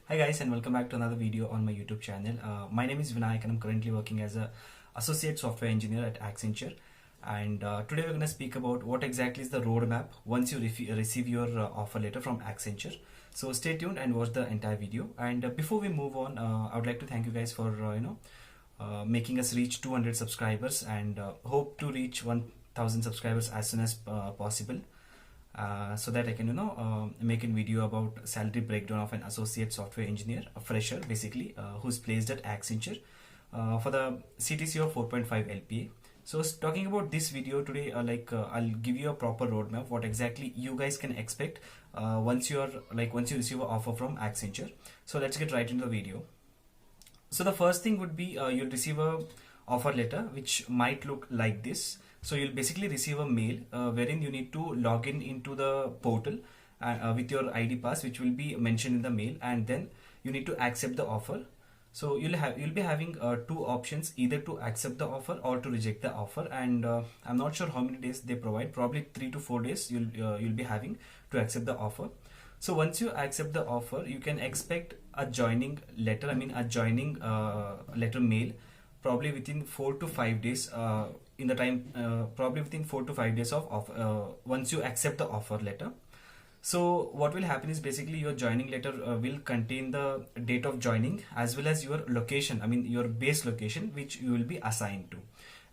Hi guys, and welcome back to another video on my YouTube channel. My name is Vinayak and I'm currently working as a associate software engineer at Accenture. And today we're going to speak about what exactly is the roadmap once you receive your offer letter from Accenture. So stay tuned and watch the entire video. And before we move on, I would like to thank you guys for making us reach 200 subscribers and hope to reach 1000 subscribers as soon as possible. So that I can make a video about salary breakdown of an associate software engineer, a fresher basically, who's placed at Accenture for the CTC of 4.5 LPA. So talking about this video today, I'll give you a proper roadmap what exactly you guys can expect once you receive an offer from Accenture. So let's get right into the video. So the first thing would be you'll receive a offer letter which might look like this. So you'll basically receive a mail wherein you need to log in into the portal with your ID pass, which will be mentioned in the mail, and then you need to accept the offer. So you'll be having two options, either to accept the offer or to reject the offer, and I'm not sure how many days they provide. Probably 3 to 4 days you'll be having to accept the offer. So once you accept the offer, you can expect a joining letter. A joining letter mail, probably within 4 to 5 days. Probably within 4 to 5 days of once you accept the offer letter. So what will happen is basically your joining letter will contain the date of joining as well as your location. Your base location, which you will be assigned to.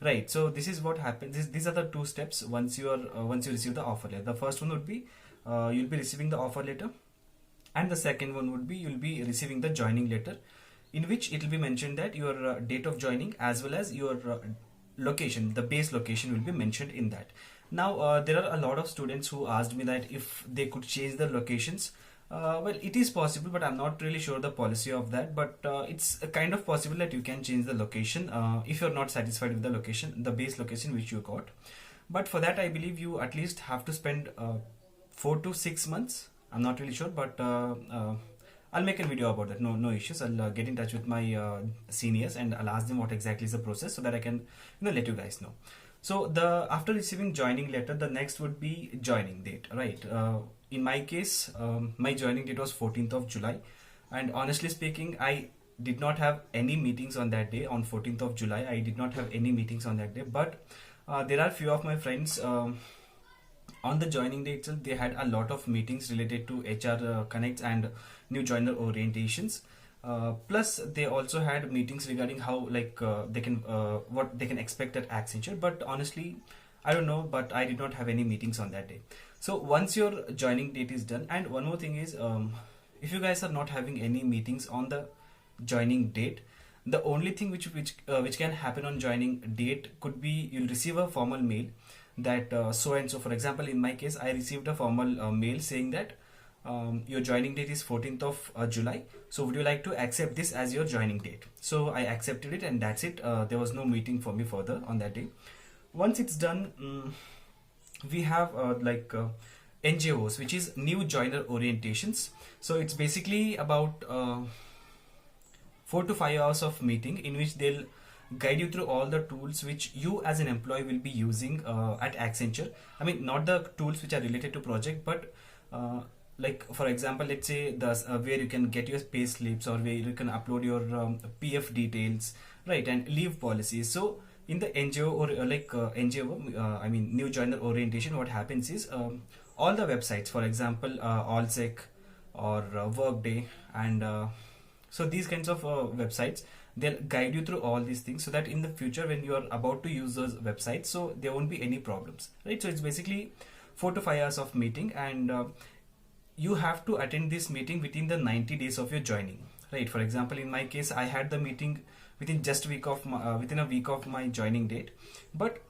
Right. So this is what happens. These are the two steps once you receive the offer letter. The first one would be you'll be receiving the offer letter, and the second one would be you'll be receiving the joining letter, in which it will be mentioned that your date of joining as well as your location, the base location, will be mentioned in that. Now there are a lot of students who asked me that if they could change the locations. Well, it is possible, but I'm not really sure the policy of that, but it's a kind of possible that you can change the location if you're not satisfied with the location, the base location which you got. But for that, I believe you at least have to spend 4 to 6 months. I'm not really sure, but I'll make a video about that. No issues. I'll get in touch with my seniors and I'll ask them what exactly is the process so that I can let you guys know. So after receiving joining letter, the next would be joining date, right? In my case, my joining date was 14th of July, and honestly speaking, I did not have any meetings on that day. On 14th of July, I did not have any meetings on that day, but there are few of my friends. On the joining day itself, they had a lot of meetings related to HR connects and new joiner orientations. Plus, they also had meetings regarding how they can what they can expect at Accenture. But honestly, I don't know. But I did not have any meetings on that day. So once your joining date is done, and one more thing is, if you guys are not having any meetings on the joining date, the only thing which can happen on joining date could be you'll receive a formal mail that so and so. For example, in my case, I received a formal mail saying that your joining date is 14th of July. So would you like to accept this as your joining date? So I accepted it, and that's it. There was no meeting for me further on that day. Once it's done, we have NJOs, which is new joiner orientations. So it's basically about 4 to 5 hours of meeting in which they'll guide you through all the tools which you as an employee will be using at Accenture. Not the tools which are related to project, but for example, let's say where you can get your pay slips, or where you can upload your PF details, right, and leave policies. So in the NGO or NGO, new joiner orientation, what happens is all the websites, for example, Allsec or Workday, and so these kinds of websites, they'll guide you through all these things so that in the future when you are about to use those websites, so there won't be any problems, right? So it's basically 4 to 5 hours of meeting, and you have to attend this meeting within the 90 days of your joining, right? For example, in my case, I had the meeting within just within a week of my joining date, but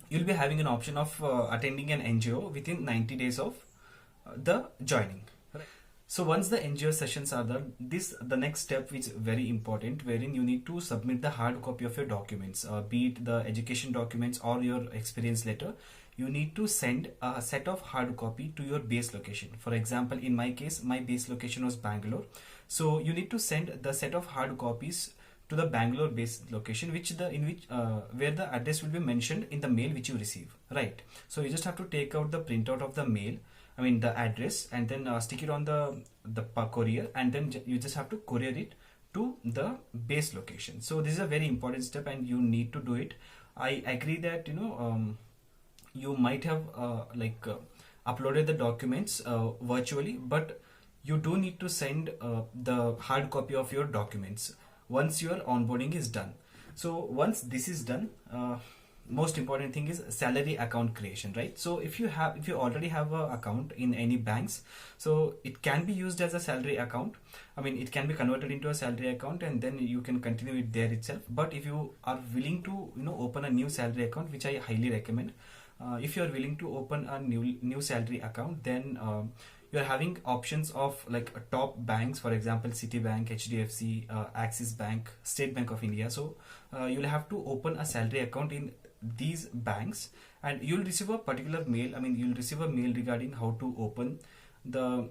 you'll be having an option of attending an NGO within 90 days of the joining. So once the NGO sessions are done, the next step is very important, wherein you need to submit the hard copy of your documents, be it the education documents or your experience letter. You need to send a set of hard copy to your base location. For example, in my case, my base location was Bangalore. So you need to send the set of hard copies to the Bangalore base location, where the address will be mentioned in the mail which you receive, right? So you just have to take out the printout of the mail I mean the address, and then stick it on the courier, and then you just have to courier it to the base location. So this is a very important step, and you need to do it. I agree that you might have uploaded the documents virtually, but you do need to send the hard copy of your documents once your onboarding is done. So once this is done, most important thing is salary account creation, right? So if you already have an account in any banks, so it can be used as a salary account. I mean, it can be converted into a salary account, and then you can continue it there itself. But if you are willing to open a new salary account, which I highly recommend, if you are willing to open a new salary account, then you are having options of like top banks, for example Citibank, HDFC, Axis Bank, State Bank of India. So you'll have to open a salary account in these banks, and you'll receive a particular mail. I mean, you'll receive a mail regarding how to open the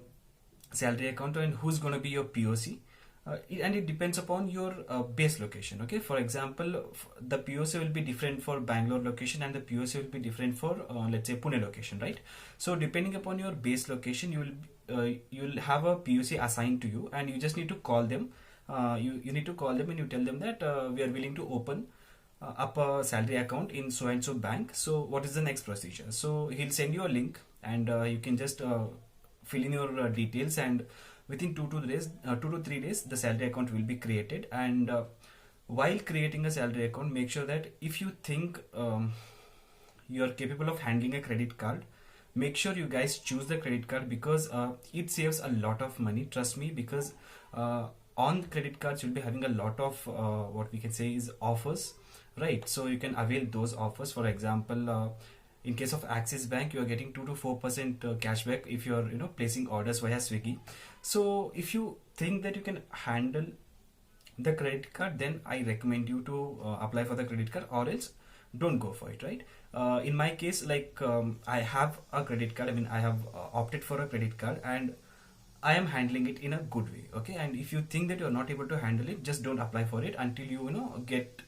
salary account and who's going to be your POC. And it depends upon your base location. Okay, for example, the POC will be different for Bangalore location, and the POC will be different for let's say Pune location, right? So depending upon your base location, you'll have a POC assigned to you, and you just need to call them. You need to call them, and you tell them that we are willing to open up a salary account in so and so bank. So what is the next procedure? So he'll send you a link, and you can just fill in your details, and within 2 to 3 days the salary account will be created. And while creating a salary account, make sure that if you think you are capable of handling a credit card, make sure you guys choose the credit card, because it saves a lot of money, trust me. Because on credit cards you'll be having a lot of what we can say is offers, right? So you can avail those offers. For example, in case of Axis Bank, you are getting 2 to 4% cashback if you are placing orders via Swiggy. So if you think that you can handle the credit card, then I recommend you to apply for the credit card, or else don't go for it, right? In my case, I have a credit card. I mean, I have opted for a credit card, and I am handling it in a good way. Okay, and if you think that you are not able to handle it, just don't apply for it until you get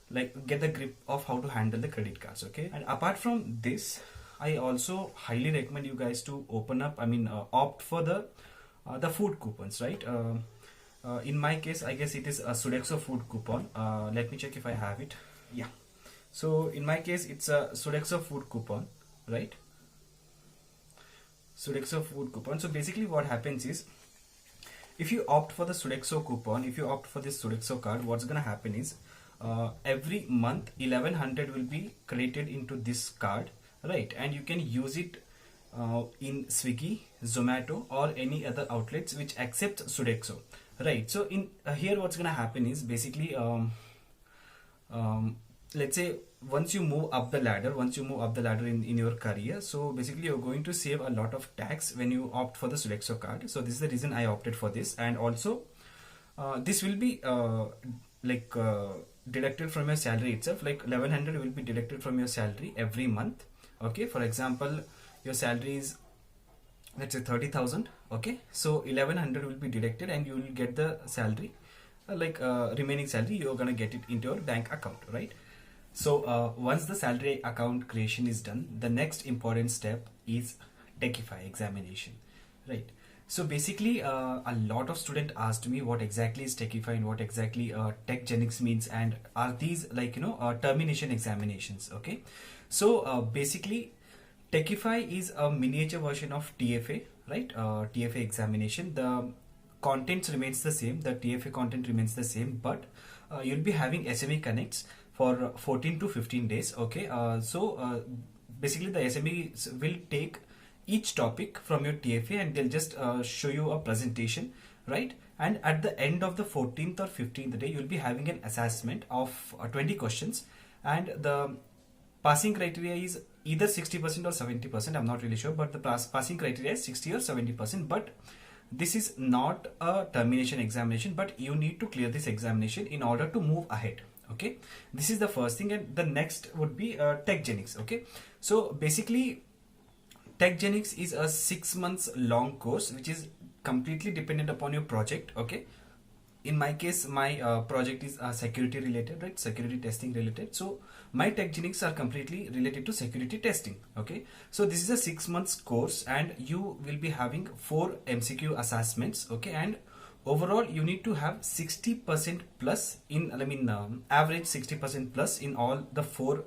the grip of how to handle the credit cards. Okay, and apart from this, I also highly recommend you guys to open up, opt for the food coupons, right? In my case, I guess it is a Sodexo food coupon. Let me check if I have it. Yeah, so in my case it's a Sodexo food coupon, right? Sodexo food coupon. So basically what happens is, if you opt for the Sodexo coupon, if you opt for this Sodexo card, what's gonna happen is every month 1100 will be credited into this card, right? And you can use it in Swiggy, Zomato, or any other outlets which accept Sodexo, right? So in here what's gonna happen is basically let's say once you move up the ladder in your career, so basically you're going to save a lot of tax when you opt for the Sodexo card. So this is the reason I opted for this. And also this will be deducted from your salary itself. Like 1100 will be deducted from your salary every month. Okay, for example, your salary is, let's say, 30,000. Okay, so 1100 will be deducted, and you will get the salary, remaining salary you're gonna get it into your bank account, right? So once the salary account creation is done, the next important step is Techify examination, right? So basically a lot of students asked me what exactly is Techify and what exactly TechGenics means, and are these termination examinations. Okay, so basically Techify is a miniature version of TFA, right? TFA examination. The contents remains the same, the TFA content remains the same, but you'll be having SME connects for 14 to 15 days. Okay, basically the SMEs will take each topic from your TFA, and they'll just show you a presentation, right? And at the end of the 14th or 15th day, you'll be having an assessment of 20 questions, and the passing criteria is either 60% or 70%. I'm not really sure, but the passing criteria is 60 or 70%. But this is not a termination examination, but you need to clear this examination in order to move ahead. Okay, this is the first thing, and the next would be TechGenics. Okay, so basically TechGenics is a 6 months long course which is completely dependent upon your project. Okay, in my case, my project is security related, right? Security testing related. So my TechGenics are completely related to security testing. Okay, so this is a 6 months course, and you will be having 4 MCQ assessments. Okay, and overall you need to have 60% plus in, average 60% plus in all the 4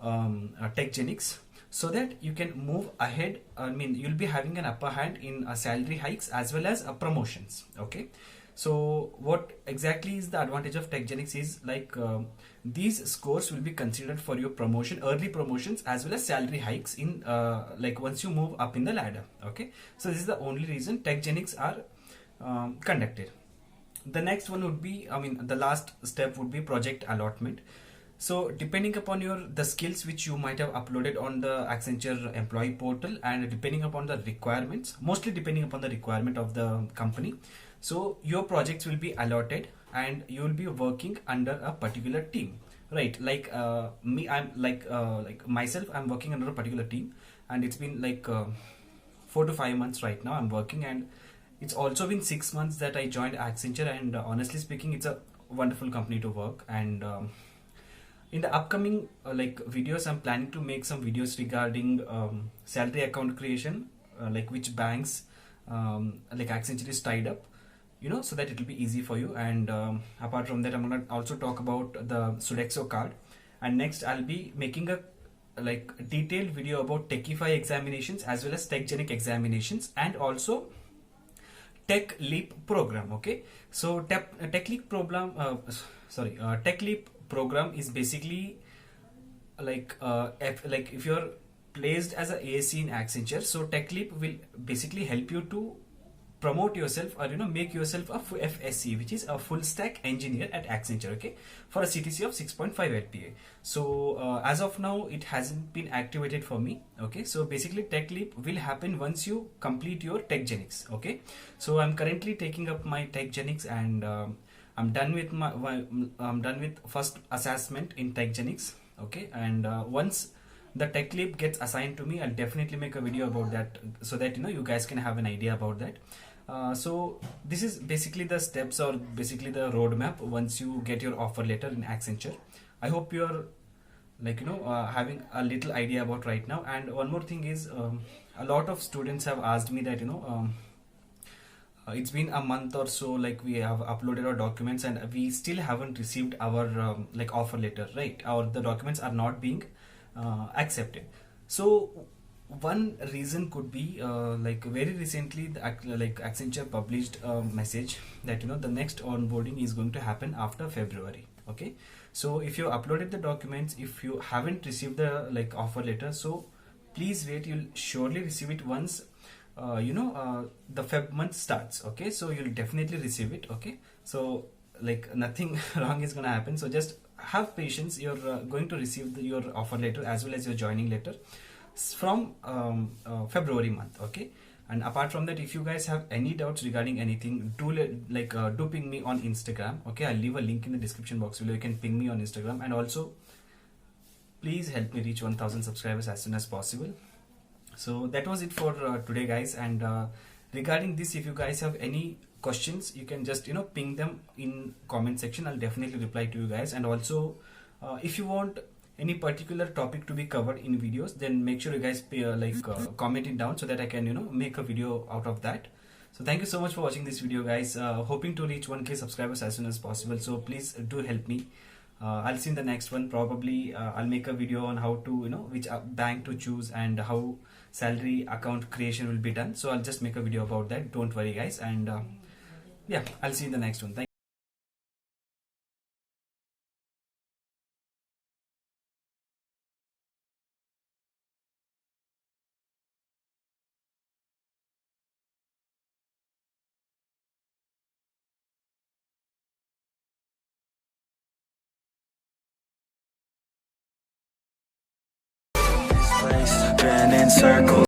TechGenics, so that you can move ahead. You'll be having an upper hand in salary hikes as well as promotions. Okay, so what exactly is the advantage of TechGenics is these scores will be considered for your promotion, early promotions as well as salary hikes in once you move up in the ladder. Okay, so this is the only reason TechGenics are conducted. The next one would be, the last step would be project allotment. So depending upon the skills which you might have uploaded on the Accenture employee portal, and depending upon the requirements, mostly depending upon the requirement of the company, so your projects will be allotted and you will be working under a particular team, right? Me, I'm myself, I'm working under a particular team, and it's been 4 to 5 months right now I'm working, and it's also been 6 months that I joined Accenture, and honestly speaking, it's a wonderful company to work. And in the upcoming videos, I'm planning to make some videos regarding salary account creation, which banks Accenture is tied up, so that it will be easy for you. And apart from that, I'm gonna also talk about the Sodexo card, and next I'll be making a detailed video about Techify examinations as well as TechGenic examinations, and also Tech Leap program. Okay, so Tech Leap program, Tech Leap program is basically if you're placed as a ASC in Accenture, so Tech Leap will basically help you to promote yourself, or make yourself a FSE, which is a full stack engineer at Accenture. Okay, for a CTC of 6.5 LPA. So as of now, it hasn't been activated for me. Okay, so basically Tech Leap will happen once you complete your TechGenics. Okay, so I'm currently taking up my TechGenics, and I'm done with I'm done with first assessment in TechGenics. Okay, and once the Tech Leap gets assigned to me, I'll definitely make a video about that, so that you guys can have an idea about that. So this is basically the steps, or basically the roadmap once you get your offer letter in Accenture. I hope you're having a little idea about right now. And one more thing is, a lot of students have asked me that it's been a month or so, we have uploaded our documents and we still haven't received our offer letter, right? The documents are not being accepted. So one reason could be very recently Accenture published a message that the next onboarding is going to happen after February. Okay, so if you uploaded the documents, if you haven't received the offer letter, so please wait, you'll surely receive it once the Feb month starts. Okay, so you'll definitely receive it. Okay, so nothing wrong is gonna happen, so just have patience. You're going to receive your offer letter as well as your joining letter from February month. Okay, and apart from that, if you guys have any doubts regarding anything, do ping me on Instagram. Okay, I'll leave a link in the description box below. You can ping me on Instagram, and also please help me reach 1000 subscribers as soon as possible. So that was it for today, guys. And regarding this, if you guys have any questions, you can just ping them in comment section. I'll definitely reply to you guys. And also if you want any particular topic to be covered in videos, then make sure you guys comment it down, so that I can make a video out of that. So thank you so much for watching this video, guys. Hoping to reach 1K subscribers as soon as possible, so please do help me. I'll see in the next one. Probably I'll make a video on how to which bank to choose and how salary account creation will be done. So I'll just make a video about that. Don't worry, guys. And yeah, I'll see you in the next one. Thank Been in circles.